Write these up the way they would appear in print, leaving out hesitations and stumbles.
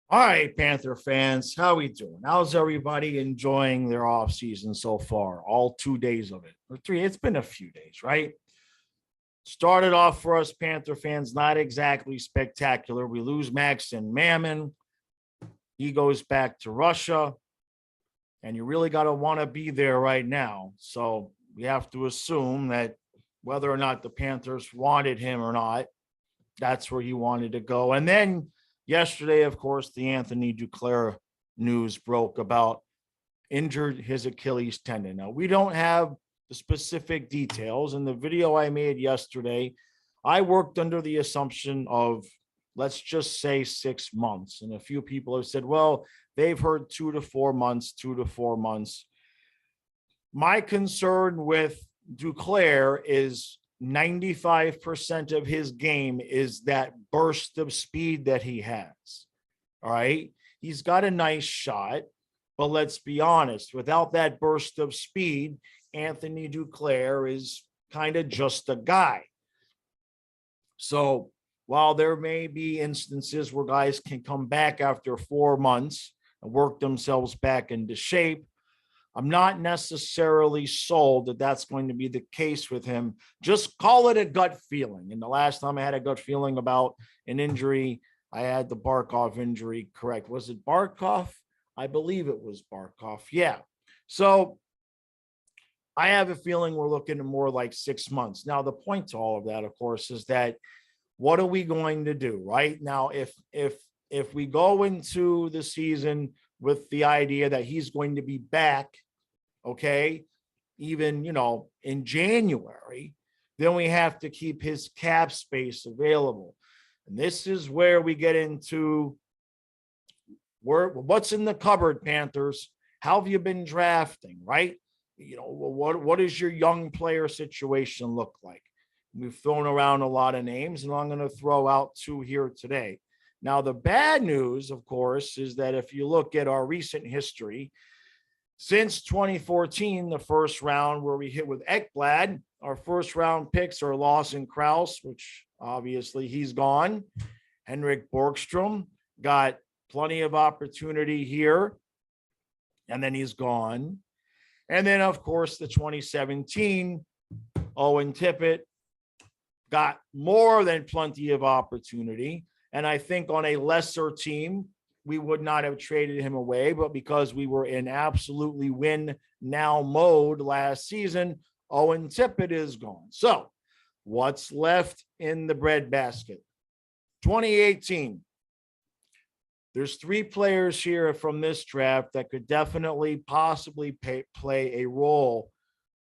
All right, Panther fans, how we doing? How's everybody enjoying their off season so far? All 2 days of it, or three? It's been a few days, right? Started off for us Panther fans, not exactly spectacular. We lose Max and Mammon. He goes back to Russia, and you really got to want to be there right now. So we have to assume that whether or not the Panthers wanted him or not, that's where he wanted to go. And then yesterday, of course, the Anthony Duclair news broke about injured his Achilles tendon. Now, we don't have the specific details. In the video I made yesterday, I worked under the assumption of, let's just say 6 months. And a few people have said, well, they've heard 2 to 4 months, 2 to 4 months. My concern with Duclair is 95% of his game is that burst of speed that he has. All right. He's got a nice shot, but let's be honest, without that burst of speed, Anthony Duclair is kind of just a guy. So while there may be instances where guys can come back after 4 months and work themselves back into shape, I'm not necessarily sold that that's going to be the case with him. Just call it a gut feeling. And the last time I had a gut feeling about an injury, I had the Barkov injury, correct. Was it Barkov? I believe it was Barkov. Yeah. So I have a feeling we're looking at more like 6 months. Now, the point to all of that, of course, is that what are we going to do right now? If we go into the season with the idea that he's going to be back, okay, even, in January, then we have to keep his cap space available. And this is where we get into what's in the cupboard, Panthers. How have you been drafting, right? What does your young player situation look like? We've thrown around a lot of names, and I'm going to throw out two here today. Now, the bad news, of course, is that if you look at our recent history, since 2014, the first round where we hit with Ekblad, our first round picks are Lawson Krause, which obviously he's gone. Henrik Borgstrom got plenty of opportunity here, and then he's gone. And then, of course, the 2017 Owen Tippett got more than plenty of opportunity. And I think on a lesser team, we would not have traded him away, but because we were in absolutely win now mode last season, Owen Tippett is gone. So what's left in the breadbasket? 2018. There's 3 players here from this draft that could definitely possibly play a role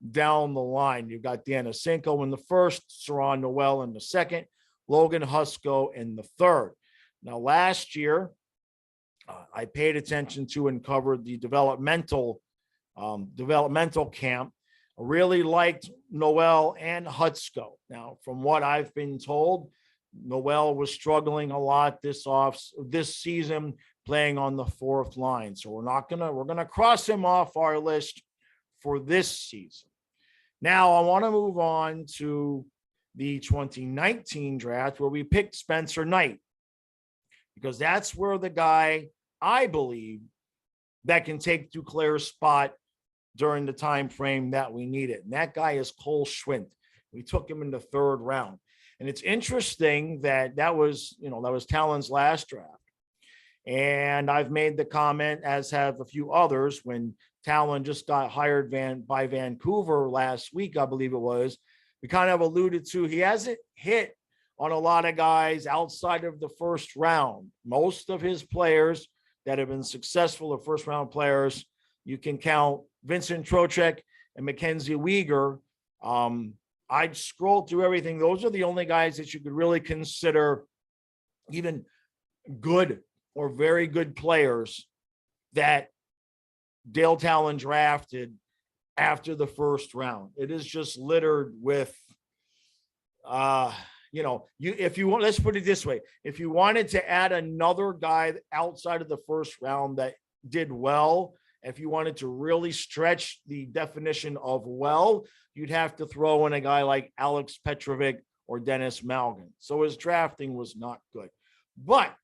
down the line. You've got Danisenko in the first, Saron Noel in the second, Logan Husko in the third. Now, last year, I paid attention to and covered the developmental camp. I really liked Noel and Husko. Now, from what I've been told, Noel was struggling a lot this season, playing on the fourth line. So we're gonna cross him off our list for this season. Now, I want to move on to the 2019 draft where we picked Spencer Knight, because that's where the guy I believe that can take Duclair's spot during the time frame that we need it. And that guy is Cole Schwindt. We took him in the third round. And it's interesting that was Talon's last draft. And I've made the comment, as have a few others, when Talon just got hired by Vancouver last week, I believe it was. We kind of alluded to he hasn't hit on a lot of guys outside of the first round. Most of his players that have been successful are first round players. You can count Vincent Trocheck and Mackenzie Weegar. I'd scroll through everything. Those are the only guys that you could really consider even good or very good players that Dale Talon drafted after the first round. It is just littered with, if you want, let's put it this way. If you wanted to add another guy outside of the first round that did well, if you wanted to really stretch the definition of well, you'd have to throw in a guy like Alex Petrovic or Dennis Malgin. So his drafting was not good. But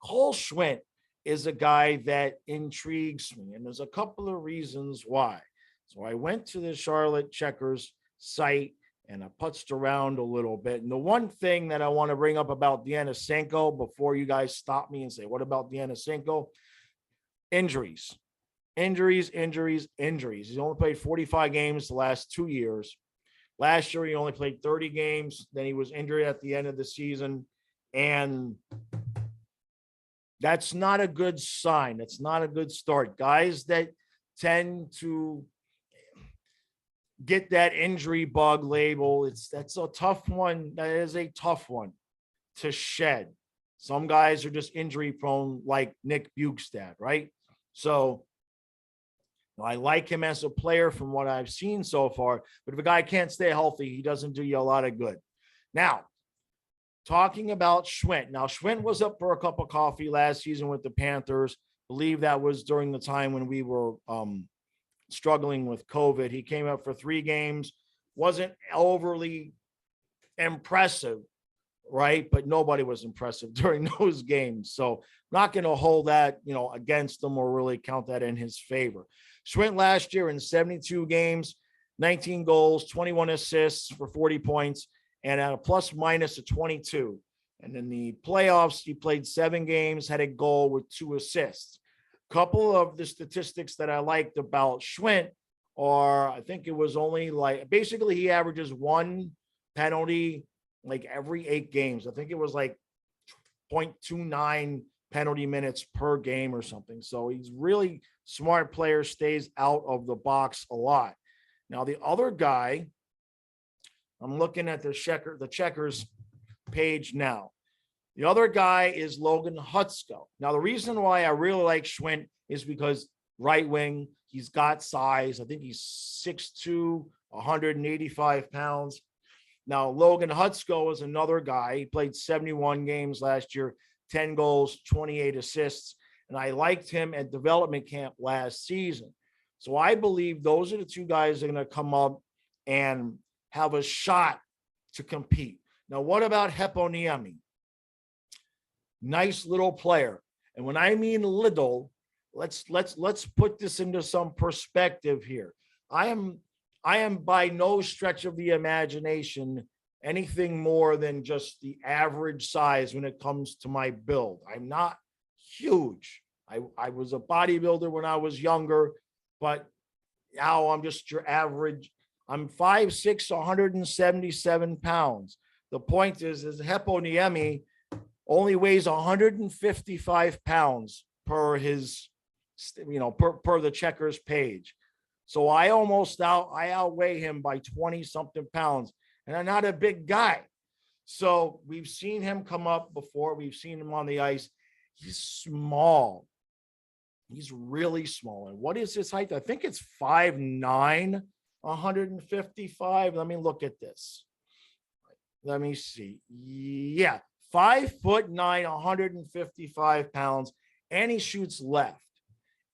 Cole Schwint is a guy that intrigues me, and there's a couple of reasons why. So I went to the Charlotte Checkers site and I putzed around a little bit. And the one thing that I want to bring up about Denisenko before you guys stop me and say, what about Denisenko? Injuries, injuries. He's only played 45 games the last 2 years. Last year, he only played 30 games. Then he was injured at the end of the season. And that's not a good sign. That's not a good start. Guys that tend to get that injury bug label, that's a tough one. That is a tough one to shed. Some guys are just injury prone, like Nick Bukestad, right? So I like him as a player from what I've seen so far, but if a guy can't stay healthy, he doesn't do you a lot of good. Now, talking about Schwint. Now, Schwint was up for a cup of coffee last season with the Panthers. I believe that was during the time when we were struggling with COVID. He came up for 3 games, wasn't overly impressive, right? But nobody was impressive during those games. So I'm not going to hold that, against him or really count that in his favor. Schwint last year in 72 games, 19 goals, 21 assists for 40 points, and at a plus minus of 22. And in the playoffs, he played 7 games, had a goal with 2 assists. Couple of the statistics that I liked about Schwint are, I think it was only basically he averages 1 penalty like every 8 games. I think it was like 0.29 penalty minutes per game or something. So he's really smart player, stays out of the box a lot. Now, the other guy, I'm looking at the Checkers page now. The other guy is Logan Hutsko. Now, the reason why I really like Schwint is because right wing, he's got size. I think he's 6'2", 185 pounds. Now, Logan Hutsko is another guy. He played 71 games last year, 10 goals, 28 assists. And I liked him at development camp last season. So I believe those are the 2 guys that are going to come up and have a shot to compete. Now, what about Heponiemi? Nice little player. And when I mean little, let's put this into some perspective here. I am by no stretch of the imagination anything more than just the average size when it comes to my build. I'm not huge. I was a bodybuilder when I was younger, but now I'm just your average. I'm 5'6", 177 pounds. The point is Heponiemi only weighs 155 pounds per his, per the Checkers page. So I outweigh him by 20 something pounds, and I'm not a big guy. So we've seen him come up before. We've seen him on the ice. He's small. He's really small. And what is his height? I think it's 5'9", 155. Let me look at this. Let me see. Yeah. 5'9", 155 pounds, and he shoots left,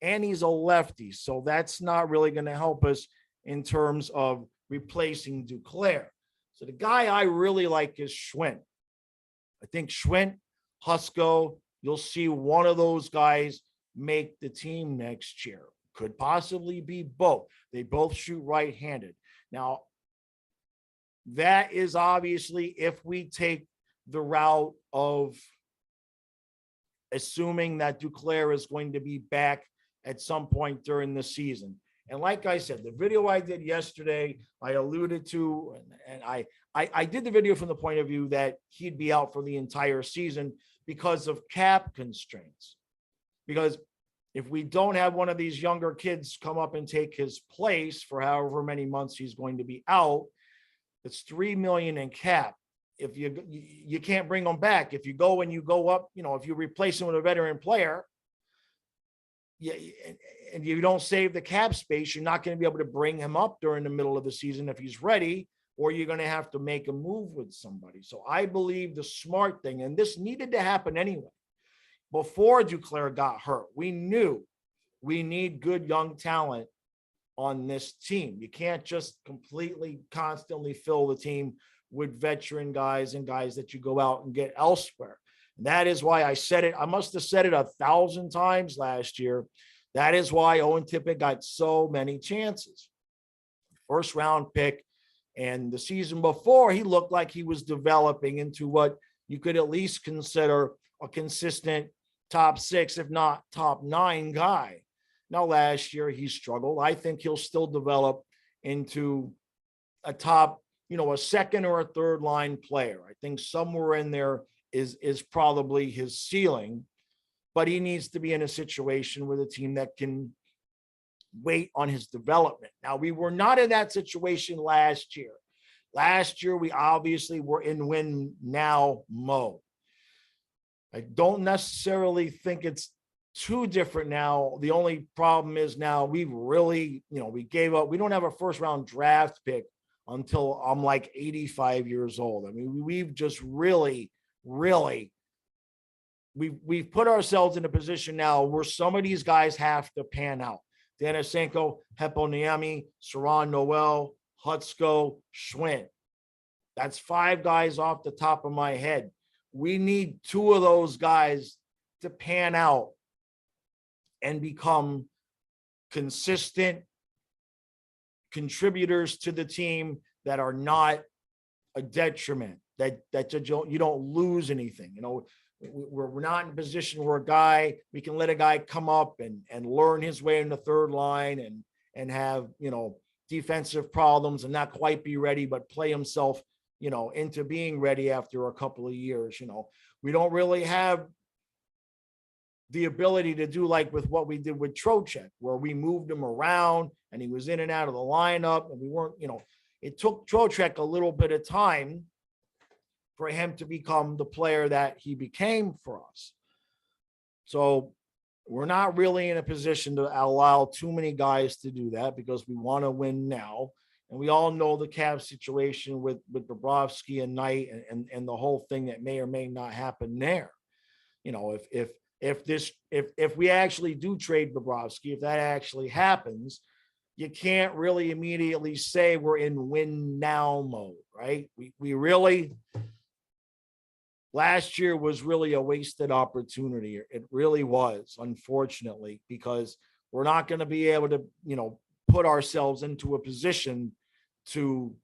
and he's a lefty. So that's not really going to help us in terms of replacing Duclair. So the guy I really like is Schwint. I think Schwint, Hutsko, you'll see one of those guys make the team next year. Could possibly be both. They both shoot right-handed. Now, that is obviously if we take the route of assuming that Duclair is going to be back at some point during the season. And like I said, the video I did yesterday, I alluded to, and I did the video from the point of view that he'd be out for the entire season because of cap constraints. Because if we don't have one of these younger kids come up and take his place for however many months he's going to be out, it's $3 million in cap. If you can't bring them back. If you go and you go up, if you replace him with a veteran player, and you don't save the cap space, you're not going to be able to bring him up during the middle of the season if he's ready, or you're going to have to make a move with somebody. So I believe the smart thing, and this needed to happen anyway, before Duclair got hurt, we knew we need good young talent on this team. You can't just completely constantly fill the team with veteran guys and guys that you go out and get elsewhere. And that is why I said it. I must have said it 1,000 times last year. That is why Owen Tippett got so many chances. First round pick. And the season before, he looked like he was developing into what you could at least consider a consistent top 6, if not top 9 guy. Now, last year he struggled. I think he'll still develop into a top, a second or a third line player. I think somewhere in there is probably his ceiling, but he needs to be in a situation with a team that can wait on his development. Now, we were not in that situation last year. Last year, we obviously were in win now mode. I don't necessarily think it's too different now. The only problem is now we've really, we gave up. We don't have a first round draft pick until I'm like 85 years old. I mean, we've just really, we've put ourselves in a position now where some of these guys have to pan out. Denisenko, Heponiemi, Saran Noel, Hutsko, Schwinn. That's 5 guys off the top of my head. We need 2 of those guys to pan out and become consistent contributors to the team that are not a detriment, that you don't lose anything. We're not in a position where we can let a guy come up and learn his way in the third line and have, defensive problems and not quite be ready, but play himself, into being ready after a couple of years. We don't really have the ability to do like with what we did with Trocheck, where we moved him around and he was in and out of the lineup, and we weren't, it took Trocheck a little bit of time for him to become the player that he became for us. So we're not really in a position to allow too many guys to do that because we want to win now. And we all know the Cavs situation with Bobrovsky and Knight and the whole thing that may or may not happen there. If we actually do trade Bobrovsky, if that actually happens, you can't really immediately say we're in win now mode, right? We really, last year was really a wasted opportunity. It really was, unfortunately, because we're not going to be able to, put ourselves into a position to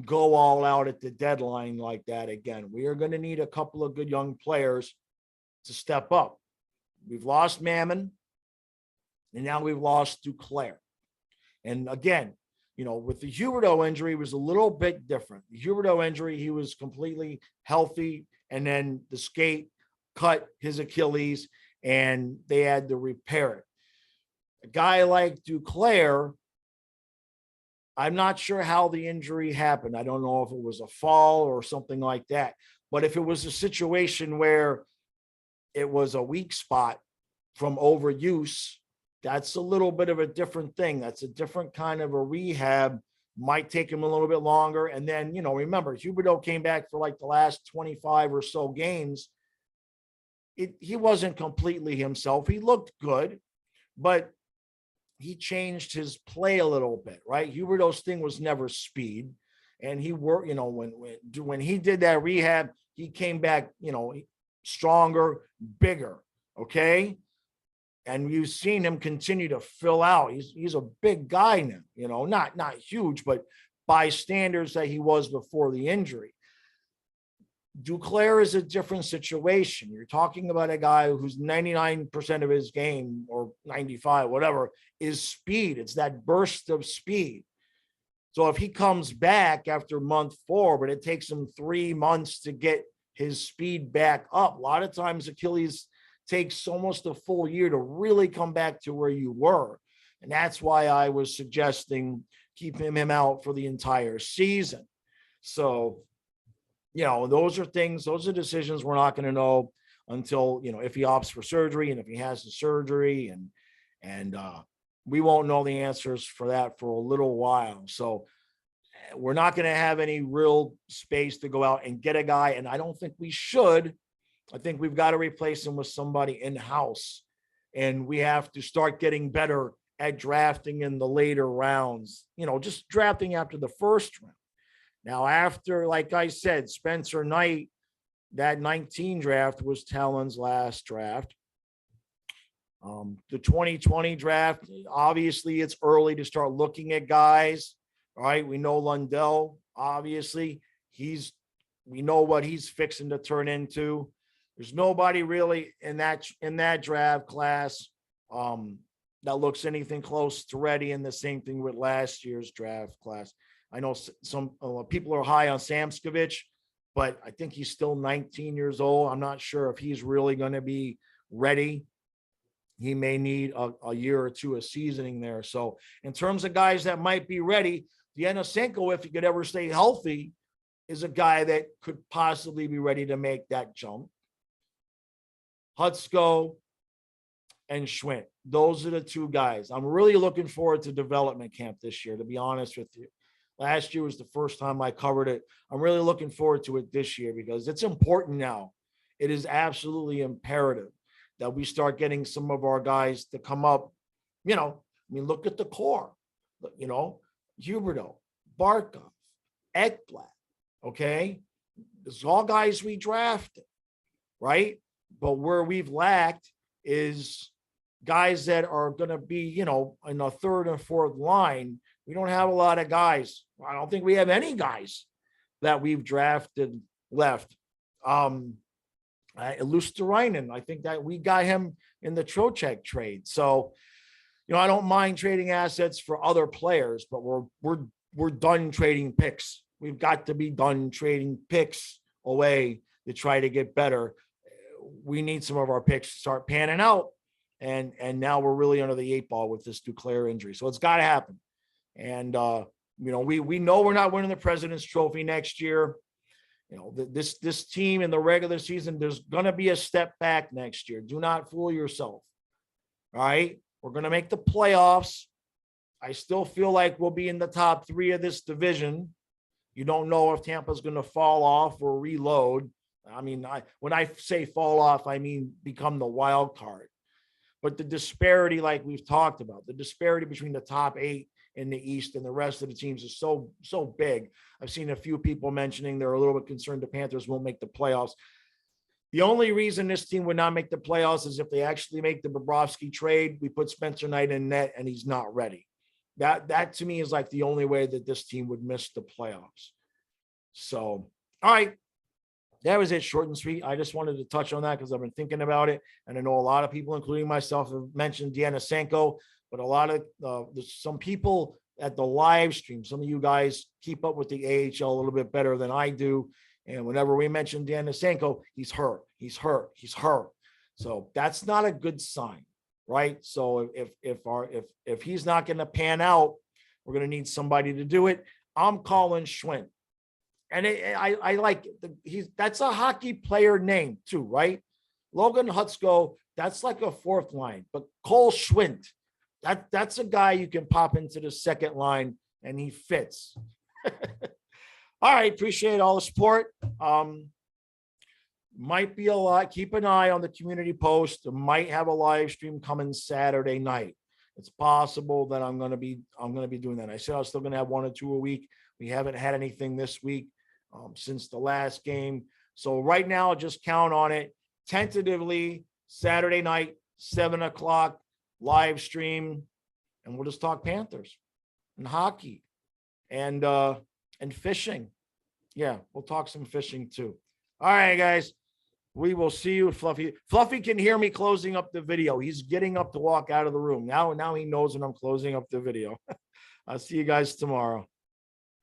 go all out at the deadline like that again. We are going to need a couple of good young players to step up. We've lost Mammon, and now we've lost Duclair. And again, with the Huberdeau injury, it was a little bit different. The Huberdeau injury, he was completely healthy, and then the skate cut his Achilles, and they had to repair it. A guy like Duclair, I'm not sure how the injury happened. I don't know if it was a fall or something like that. But if it was a situation where it was a weak spot from overuse, that's a little bit of a different thing. That's a different kind of a rehab. Might take him a little bit longer. And then, remember, Huberdeau came back for like the last 25 or so games. He wasn't completely himself. He looked good, but he changed his play a little bit, right? Huberdeau's thing was never speed. And he worked, when he did that rehab, he came back, stronger, bigger. Okay. And you've seen him continue to fill out. He's a big guy now, not huge, but by standards that he was before the injury. Duclair is a different situation. You're talking about a guy who's 99% of his game, or 95, whatever, is speed. It's that burst of speed. So if he comes back after month 4, but it takes him 3 months to get his speed back up, a lot of times Achilles takes almost a full year to really come back to where you were. And that's why I was suggesting keeping him out for the entire season. So, those are decisions we're not going to know until, if he opts for surgery and if he has the surgery, and we won't know the answers for that for a little while. So we're not going to have any real space to go out and get a guy. And I don't think we should. I think we've got to replace him with somebody in-house, and we have to start getting better at drafting in the later rounds, just drafting after the first round. Now, after, like I said, Spencer Knight, that 19 draft was Talon's last draft. The 2020 draft, obviously it's early to start looking at guys. All right. We know Lundell, obviously we know what he's fixing to turn into. There's nobody really in that draft class that looks anything close to ready. And the same thing with last year's draft class. I know some people are high on Samskovich, but I think he's still 19 years old. I'm not sure if he's really going to be ready. He may need a year or two of seasoning there. So in terms of guys that might be ready, Denisenko, if he could ever stay healthy, is a guy that could possibly be ready to make that jump. Hutsko and Schwint. Those are the two guys. I'm really looking forward to development camp this year, to be honest with you. Last year was the first time I covered it. I'm really looking forward to it this year because it's important now. It is absolutely imperative that we start getting some of our guys to come up. Look at the core, Huberdeau, Barkov, Ekblad, okay? This is all guys we drafted, right? But where we've lacked is guys that are going to be, in the third and fourth line. We don't have a lot of guys. I don't think we have any guys that we've drafted left. Luosterainen, I think that we got him in the Trocheck trade. So, I don't mind trading assets for other players, but we're done trading picks. We've got to be done trading picks away to try to get better. We need some of our picks to start panning out. And now we're really under the 8 ball with this Duclair injury. So it's got to happen. And, we know we're not winning the President's Trophy next year. This team in the regular season, there's going to be a step back next year. Do not fool yourself. All right. We're going to make the playoffs. I still feel like we'll be in the top 3 of this division. You don't know if Tampa's going to fall off or reload. I mean, when I say fall off, I mean become the wild card. But the disparity, like we've talked about, the disparity between the top 8 in the East and the rest of the teams is so big. I've seen a few people mentioning they're a little bit concerned the Panthers won't make the playoffs. The only reason this team would not make the playoffs is if they actually make the Bobrovsky trade. We put Spencer Knight in net and he's not ready. That to me is like the only way that this team would miss the playoffs. So, all right. That was it, short and sweet. I just wanted to touch on that because I've been thinking about it. And I know a lot of people, including myself, have mentioned Denisenko, but a lot of there's some people at the live stream, some of you guys keep up with the AHL a little bit better than I do. And whenever we mention Denisenko, he's hurt. So that's not a good sign, right? So if he's not going to pan out, we're going to need somebody to do it. I'm calling Schwint. And I like it. That's a hockey player name too, right? Logan Hutsko, that's like a 4th line. But Cole Schwint, that's a guy you can pop into the 2nd line and he fits. All right, appreciate all the support. Might be a lot. Keep an eye on the community post. Might have a live stream coming Saturday night. It's possible that I'm going to be doing that. I said I was still going to have 1 or 2 a week. We haven't had anything this week since the last game. So right now, just count on it. Tentatively, Saturday night, 7:00 live stream, and we'll just talk Panthers and hockey and fishing. Yeah, we'll talk some fishing too. All right, guys. We will see you, Fluffy. Fluffy can hear me closing up the video. He's getting up to walk out of the room. Now he knows when I'm closing up the video. I'll see you guys tomorrow.